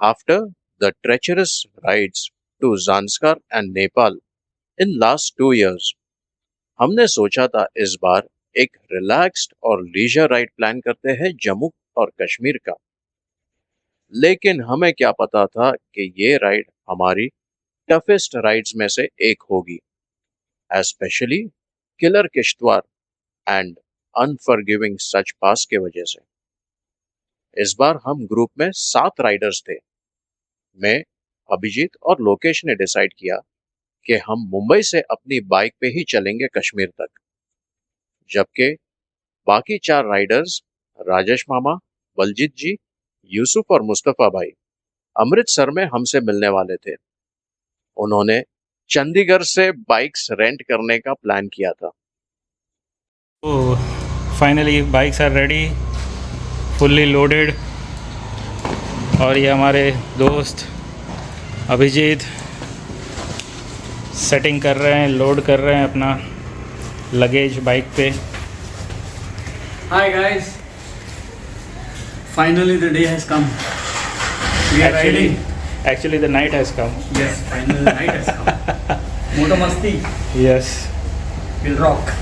After the treacherous rides to Zanskar and Nepal in last 2 years, हमने सोचा था इस बार एक रिलैक्स्ड और लीजर राइड प्लान करते हैं जम्मू और कश्मीर का। लेकिन हमें क्या पता था कि ये राइड हमारी टफेस्ट राइड्स में से एक होगी, especially killer Kishtwar and unforgiving such pass के वजह से। इस बार हम ग्रुप में 7 राइडर्स थे। मैं, अभिजीत और लोकेश ने डिसाइड किया कि हम मुंबई से अपनी बाइक पे ही चलेंगे कश्मीर तक, जबकि बाकी 4 राइडर्स राजेश मामा, बलजीत जी, यूसुफ और मुस्तफा भाई अमृतसर में हमसे मिलने वाले थे। उन्होंने चंडीगढ़ से बाइक्स रेंट करने का प्लान किया था। तो finally bikes are ready, fully loaded. और ये हमारे दोस्त अभिजीत सेटिंग कर रहे हैं, लोड कर रहे हैं अपना लगेज बाइक पे। Hi guys, finally the day has come. We are riding. Actually the night has come. Yes, finally the night has come. Moto Masti Yes. will rock.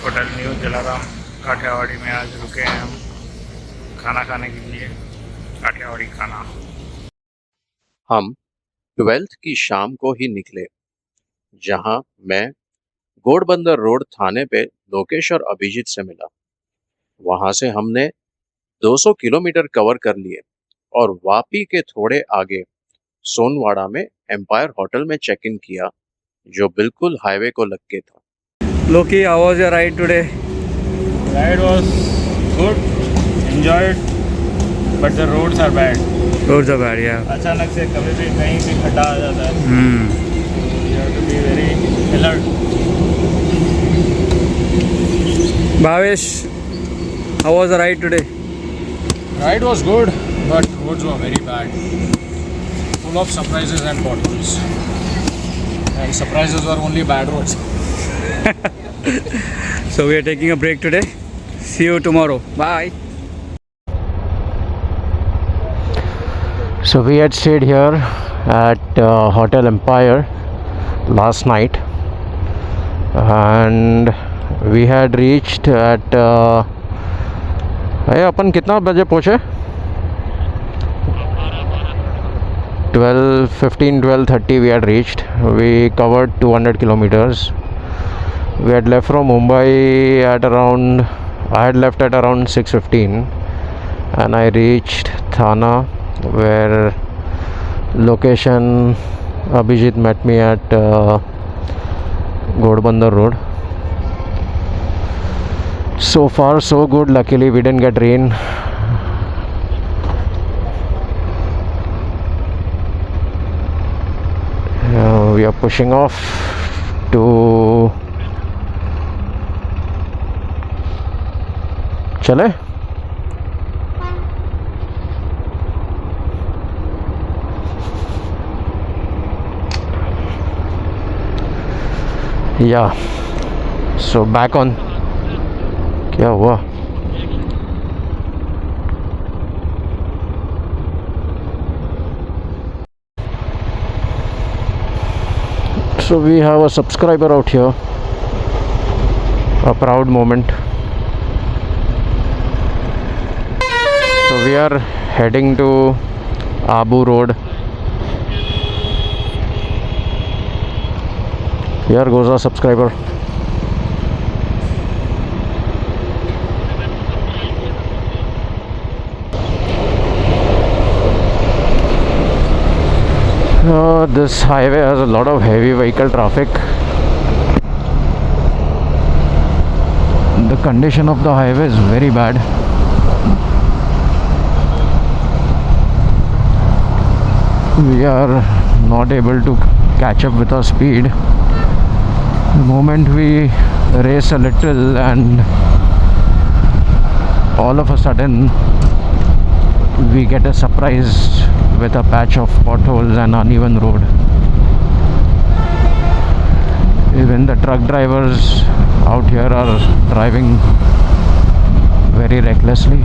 Hotel new Jalaram Kathiyawadi में आज रुके हैं हम खाना खाने के लिए, काठियावाड़ी खाना। हम 12th की शाम को ही निकले, जहां मैं घोड़बंदर रोड थाने पे लोकेश और अभिजीत से मिला। वहां से हमने 200 किलोमीटर कवर कर लिए और वापी के थोड़े आगे सोनवाड़ा में एम्पायर होटल में चेक इन किया, जो बिल्कुल हाईवे को लग के था। Loki, how was your ride today? Ride was good, enjoyed, but the roads are bad. Roads are bad, yeah. अचानक से कभी भी कहीं भी खड्डा आ जाता है। You have to be very alert. Bhavesh, how was the ride today? Ride was good, but roads were very bad. Full of surprises and potholes. And surprises were only bad roads. So we are taking a break today. See you tomorrow. Bye. So we had stayed here at Hotel Empire last night, and we had reached at अपन कितना बजे पहुँचे? 12:30 we had reached. We covered 200 kilometers. We had left from Mumbai at around, I had left at around 6:15, and I reached Thana, where location Abhijit met me at Ghodbandar Road. So far so good, luckily we didn't get rain. We are pushing off to चले। या so back on. क्या हुआ? So we have a subscriber out here, a proud moment. So we are heading to Abu Road. Here goes our subscriber. This highway has a lot of heavy vehicle traffic. The condition of the highway is very bad. We are not able to catch up with our speed. The moment we race a little and all of a sudden we get a surprise with a patch of potholes and uneven road. Even the truck drivers out here are driving very recklessly.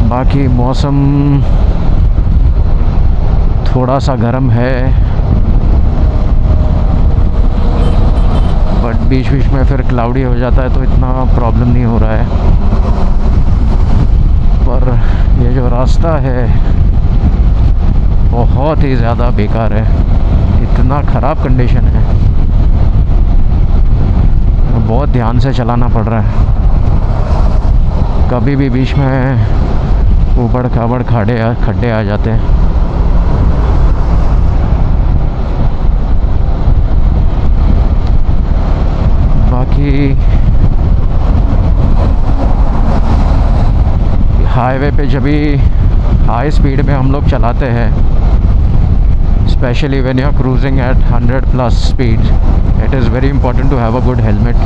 बाकी मौसम थोड़ा सा गर्म है, but बीच बीच में फिर cloudy हो जाता है तो इतना प्रॉब्लम नहीं हो रहा है। पर ये जो रास्ता है बहुत ही ज़्यादा बेकार है, इतना ख़राब कंडीशन है, बहुत ध्यान से चलाना पड़ रहा है। कभी भी बीच में ऊबड़ खाबड़ खड्डे आ जाते हैं। बाकी हाईवे पे जब भी हाई स्पीड में हम लोग चलाते हैं, especially when you are cruising at 100 plus speed, it is very important to have a good helmet,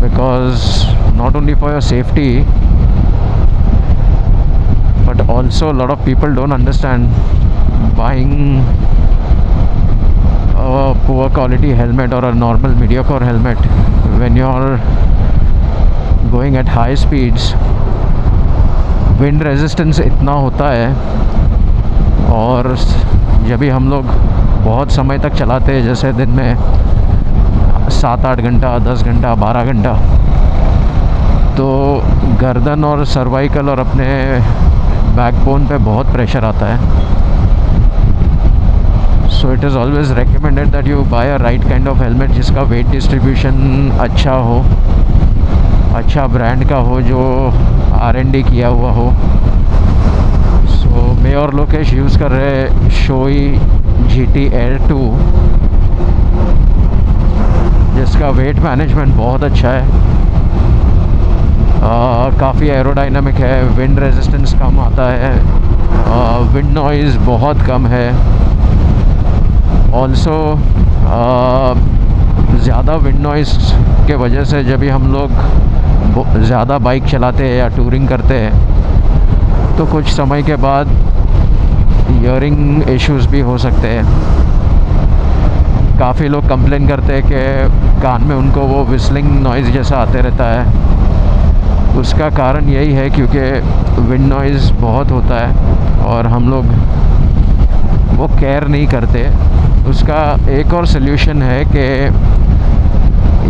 because not only for your safety but also a lot of people don't understand buying a poor quality helmet or a normal mediocre helmet when you are going at high speeds. Wind resistance इतना होता है, और जब भी हम लोग बहुत समय तक चलाते हैं, जैसे दिन में 7-8 घंटा, 10 घंटा, 12 घंटा, तो गर्दन और सर्वाइकल और अपने बैकबोन पे बहुत प्रेशर आता है। So it is always recommended that you buy a right kind of helmet जिसका वेट डिस्ट्रीब्यूशन अच्छा हो, अच्छा ब्रांड का हो, जो R&D किया हुआ हो। सो मैं और लोकेश यूज़ कर रहे शोई GT Air 2, जिसका वेट मैनेजमेंट बहुत अच्छा है, काफ़ी एरोडाइनमिक है, विंड रेजिस्टेंस कम आता है, विंड नॉइज़ बहुत कम है। ऑल्सो ज़्यादा विंड नॉइज़ के वजह से जब भी हम लोग ज़्यादा बाइक चलाते हैं या टूरिंग करते हैं, तो कुछ समय के बाद ईयरिंग इश्यूज़ भी हो सकते हैं। काफ़ी लोग कंप्लेन करते हैं कि कान में उनको वो विस्लिंग नॉइज़ जैसा आते रहता है। उसका कारण यही है क्योंकि विंड नॉइज़ बहुत होता है और हम लोग वो केयर नहीं करते। उसका एक और सल्यूशन है कि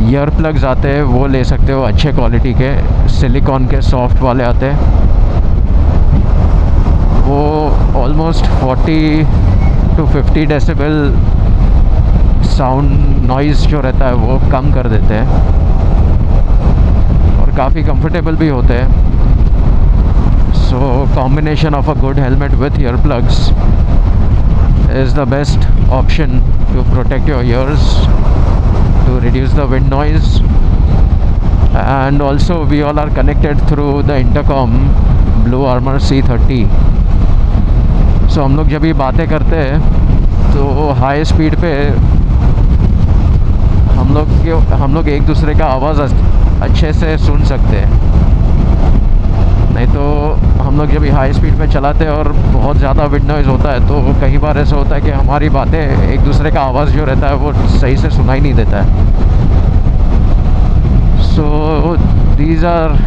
ईयर प्लग्स आते हैं, वो ले सकते हो, अच्छे क्वालिटी के सिलिकॉन के सॉफ्ट वाले आते हैं। वो almost 40 to 50 decibel sound noise जो रहता है वो कम कर देते हैं, और काफ़ी कंफर्टेबल भी होते हैं। So combination of a good helmet with ear plugs is the best option to protect your ears, to reduce the wind noise, and also we all are connected through the intercom Blue Armor C30. So हम लोग जब भी बातें करते हैं तो high speed पे हम लोग एक दूसरे का आवाज़ अच्छे से सुन सकते हैं। नहीं तो हम लोग जब हाई स्पीड पे चलाते हैं और बहुत ज़्यादा विंड नॉइज़ होता है, तो कई बार ऐसा होता है कि हमारी बातें एक दूसरे का आवाज़ जो रहता है वो सही से सुनाई नहीं देता है। So these are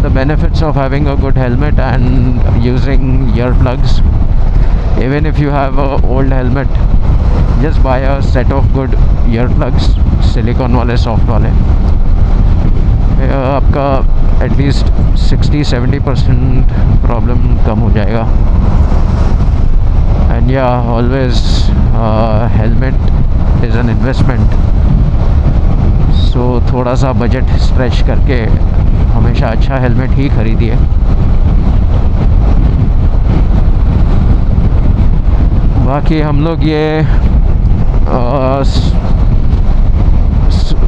the benefits of having a good helmet and using ear plugs. Even if you have a old helmet, just buy a set of good ear plugs, silicone वाले, सॉफ्ट वाले। आपका at least 60-70% problem कम हो जाएगा। And या always helmet is an investment, so थोड़ा सा budget stretch करके हमेशा अच्छा हेलमेट ही खरीदिए। बाकी हम लोग ये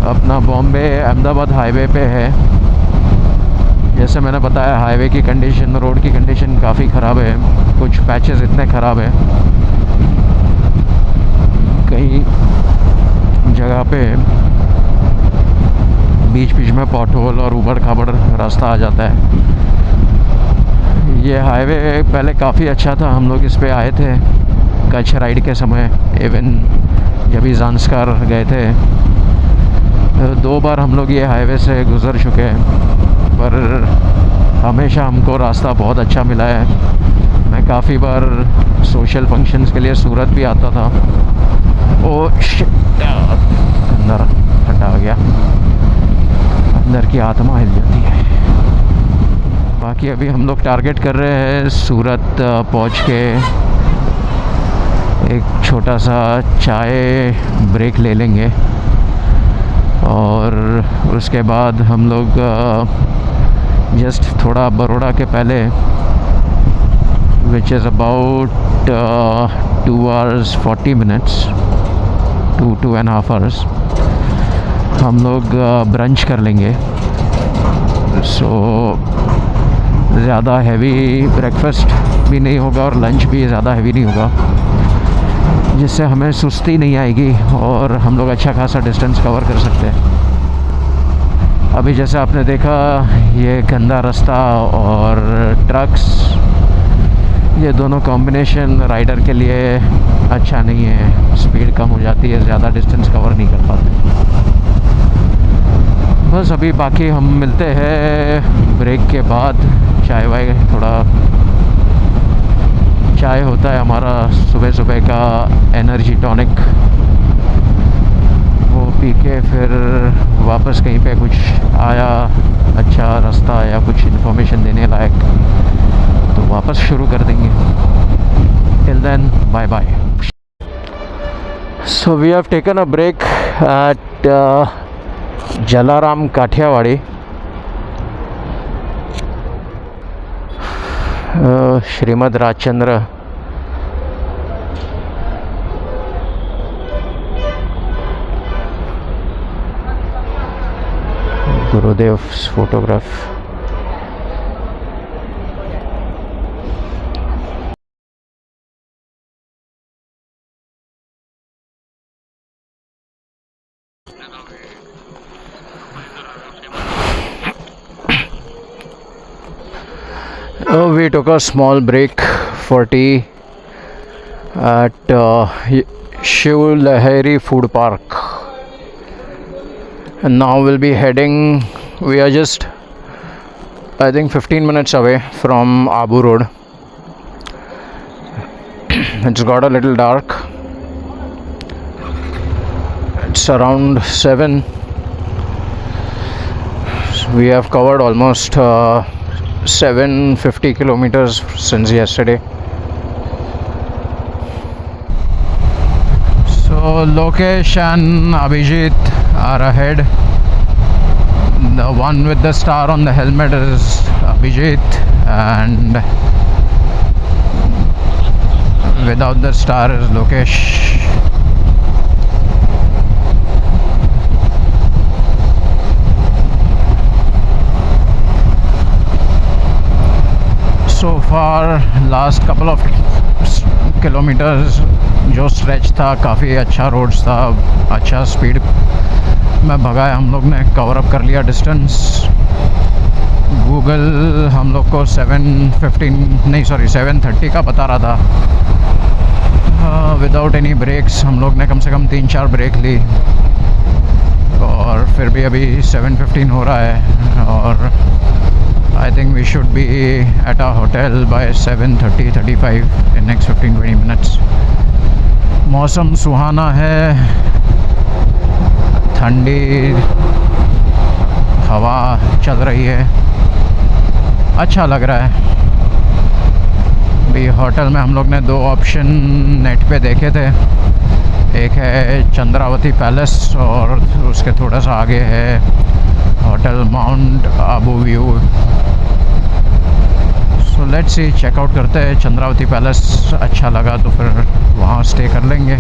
अपना बॉम्बे अहमदाबाद हाईवे पे है। जैसे मैंने बताया, हाईवे की कंडीशन, रोड की कंडीशन काफ़ी ख़राब है। कुछ पैचेस इतने ख़राब हैं, कई जगह पे बीच बीच में पॉट होल और ऊबड़ खाबड़ रास्ता आ जाता है। ये हाईवे पहले काफ़ी अच्छा था, हम लोग इस पे आए थे कच्छ राइड के समय, इवन जब भी ज़ांस्कार गए थे 2 बार हम लोग ये हाईवे से गुज़र चुके हैं, पर हमेशा हमको रास्ता बहुत अच्छा मिला है। मैं काफ़ी बार सोशल फंक्शंस के लिए सूरत भी आता था। ओ शिट, अंदर हटा गया, अंदर की आत्मा हिल जाती है। बाकी अभी हम लोग टारगेट कर रहे हैं सूरत पहुंच के एक छोटा सा चाय ब्रेक ले लेंगे, और उसके बाद हम लोग जस्ट थोड़ा बड़ौदा के पहले, which is about 2 hours 40 minutes, 2.5 hours, हम लोग ब्रंच कर लेंगे। सो ज़्यादा हैवी ब्रेकफास्ट भी नहीं होगा और लंच भी ज़्यादा हैवी नहीं होगा, जिससे हमें सुस्ती नहीं आएगी और हम लोग अच्छा खासा डिस्टेंस कवर कर सकते हैं। अभी जैसे आपने देखा, ये गंदा रास्ता और ट्रक्स, ये दोनों कॉम्बिनेशन राइडर के लिए अच्छा नहीं है। स्पीड कम हो जाती है, ज़्यादा डिस्टेंस कवर नहीं कर पाते। बस अभी बाकी हम मिलते हैं ब्रेक के बाद। चाय वाय, थोड़ा चाय होता है हमारा सुबह सुबह का एनर्जी टॉनिक, वो पी के फिर वापस कहीं पे कुछ आया अच्छा रास्ता या कुछ इन्फॉर्मेशन देने लायक तो वापस शुरू कर देंगे। Till then bye bye. So we have taken a break at Jalaram Kathiyawadi. Shrimad Rajchandra Gurudev's photograph. We took a small break for tea at Shiv Lahiri Food Park, and now we'll be heading. We are just, I think, 15 minutes away from Abu Road. It's got a little dark. It's around 7. We have covered almost 750 kilometers since yesterday. So Lokesh and Abhijit are ahead. The one with the star on the helmet is Abhijit, and without the star is Lokesh. So far last couple of kilometers जो stretch था काफ़ी अच्छा roads था, अच्छा speed में भगाया हम लोग ने, कवर अप कर लिया डिस्टेंस। गूगल हम लोग को 730 का बता रहा था। विदाउट एनी ब्रेक्स हम लोग ने कम से कम 3-4 ब्रेक ली, और फिर भी अभी 7:15 हो रहा है, और I think we should be at our hotel by 7:35 in next 15-20 minutes. मौसम सुहाना है, ठंडी हवा चल रही है, अच्छा लग रहा है। अभी होटल में हम लोग ने 2 ऑप्शन नेट पे देखे थे, एक है चंद्रावती पैलेस और उसके थोड़ा सा आगे है hotel Mount Abu view. So let's see, check out करते हैं। चंद्रावती पैलेस अच्छा लगा तो फिर वहाँ स्टे कर लेंगे।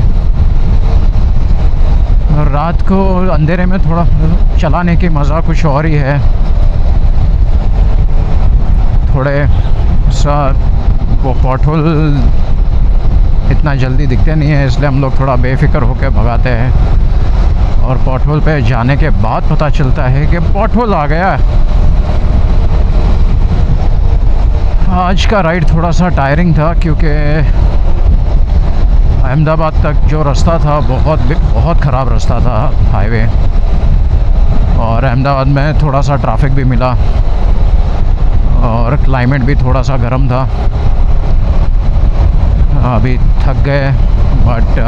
और रात को अंधेरे में थोड़ा चलाने की मज़ा कुछ और ही है। थोड़े सा वो पॉटहोल इतना जल्दी दिखते नहीं है, इसलिए हम लोग थोड़ा बेफिक्र होकर भगाते हैं। और पॉट होल पे जाने के बाद पता चलता है कि पॉट होल आ गया। आज का राइड थोड़ा सा टायरिंग था क्योंकि अहमदाबाद तक जो रास्ता था बहुत ख़राब रास्ता था, हाईवे, और अहमदाबाद में थोड़ा सा ट्रैफिक भी मिला और क्लाइमेट भी थोड़ा सा गर्म था। अभी थक गए, but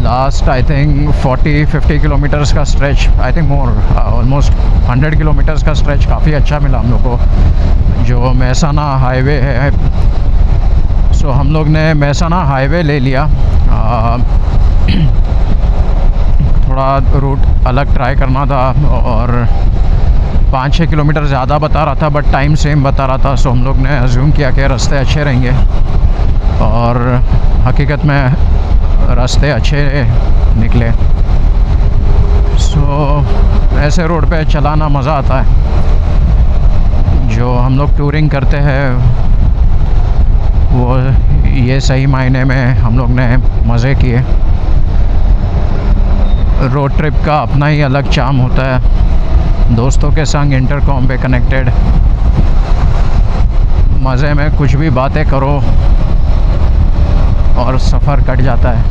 last I think 40-50 kilometres का stretch, I think more, almost 100 kilometres का स्ट्रेच काफ़ी अच्छा मिला हम लोग को। जो महसाना हाईवे है, सो हम लोग ने महसाना हाईवे ले लिया। थोड़ा रूट अलग ट्राई करना था और 5-6 किलोमीटर ज़्यादा बता रहा था, बट टाइम सेम बता रहा था। सो हम लोग ने अज्यूम किया कि रास्ते अच्छे रहेंगे, और हकीकत में रास्ते अच्छे निकले। सो ऐसे रोड पे चलाना मज़ा आता है। जो हम लोग टूरिंग करते हैं वो ये सही मायने में हम लोग ने मज़े किए। रोड ट्रिप का अपना ही अलग चार्म होता है। दोस्तों के संग इंटरकॉम पे कनेक्टेड, मज़े में कुछ भी बातें करो और सफ़र कट जाता है।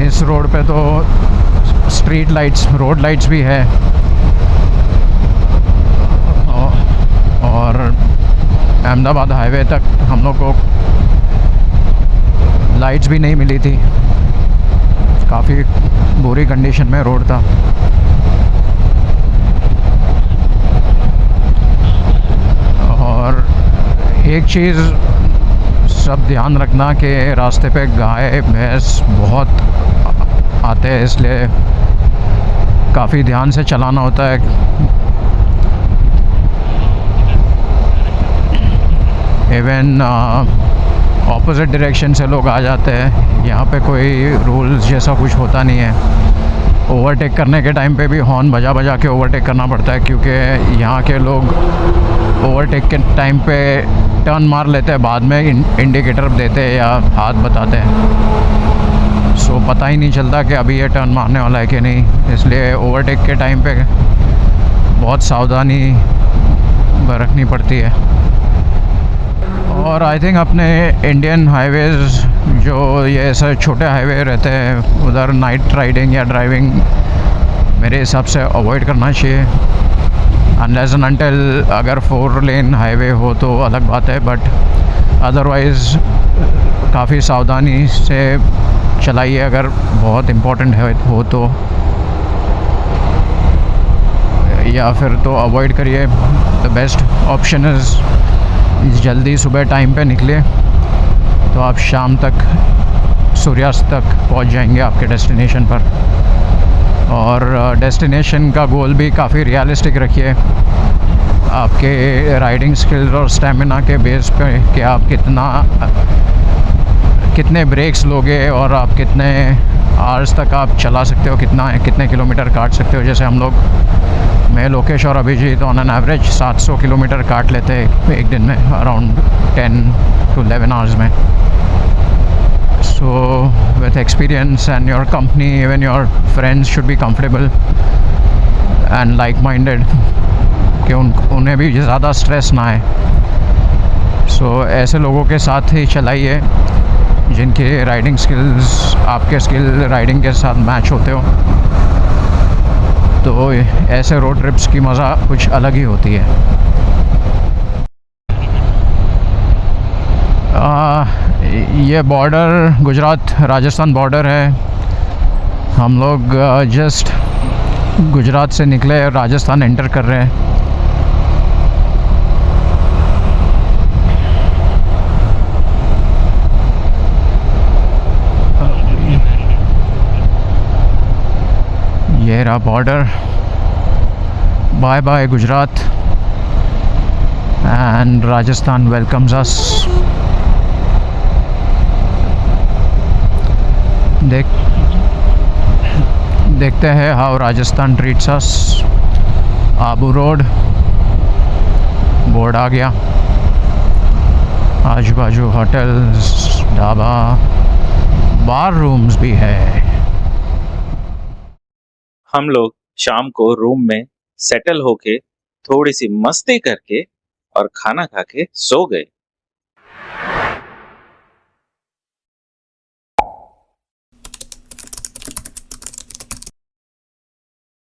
इस रोड पे तो स्ट्रीट लाइट्स, रोड लाइट्स भी है, और अहमदाबाद हाईवे तक हम लोग को लाइट्स भी नहीं मिली थी। काफ़ी बुरी कंडीशन में रोड था। और एक चीज़ सब ध्यान रखना कि रास्ते पे गाय भैंस बहुत आते हैं, इसलिए काफ़ी ध्यान से चलाना होता है। इवन ऑपोजिट डायरेक्शन से लोग आ जाते हैं। यहाँ पे कोई रूल्स जैसा कुछ होता नहीं है। ओवरटेक करने के टाइम पे भी हॉर्न बजा बजा के ओवरटेक करना पड़ता है, क्योंकि यहाँ के लोग ओवरटेक के टाइम पे टर्न मार लेते हैं, बाद में इंडिकेटर देते हैं या हाथ बताते हैं। सो पता ही नहीं चलता कि अभी ये टर्न मारने वाला है कि नहीं। इसलिए ओवरटेक के टाइम पे बहुत सावधानी बरतनी पड़ती है। और आई थिंक अपने इंडियन हाईवेज़ जो ये ऐसे छोटे हाईवे रहते हैं, उधर नाइट राइडिंग या ड्राइविंग मेरे हिसाब से अवॉइड करना चाहिए। अनलेस एंड अनटिल अगर 4 लेन हाईवे हो तो अलग बात है, बट अदरवाइज़ काफ़ी सावधानी से चलाइए अगर बहुत इम्पोर्टेंट हो तो, या फिर तो अवॉइड करिए। द बेस्ट ऑप्शन इज़ जल्दी सुबह टाइम पे निकले तो आप शाम तक, सूर्यास्त तक पहुंच जाएंगे आपके डेस्टिनेशन पर। और डेस्टिनेशन का गोल भी काफ़ी रियलिस्टिक रखिए, आपके राइडिंग स्किल्स और स्टेमिना के बेस पे कि आप कितने ब्रेक्स लोगे और आप कितने आवर्स तक आप चला सकते हो, कितने किलोमीटर काट सकते हो। जैसे हम लोग, मैं, लोकेश और Abhijeet on an average 700 kilometre काट लेते हैं एक दिन में, अराउंड 10 to 11 आवर्स में। So with experience and your company, even your friends should be comfortable and like minded, कि उन्हें भी ज़्यादा स्ट्रेस ना आए। सो ऐसे लोगों के साथ ही चलाइए जिनके राइडिंग स्किल्स आपके स्किल राइडिंग के साथ मैच होते हो। तो ऐसे रोड ट्रिप्स की मज़ा कुछ अलग ही होती है। ये बॉर्डर गुजरात राजस्थान बॉर्डर है। हम लोग जस्ट गुजरात से निकले और राजस्थान एंटर कर रहे हैं। ये रहा border. Bye bye Gujarat, and Rajasthan welcomes us. देखते हैं how Rajasthan treats us. Abu road board आ गया, आजू बाजू होटल्स, ढाबा, बार रूम्स भी है। हम लोग शाम को रूम में सेटल होके थोड़ी सी मस्ती करके और खाना खा के सो गए।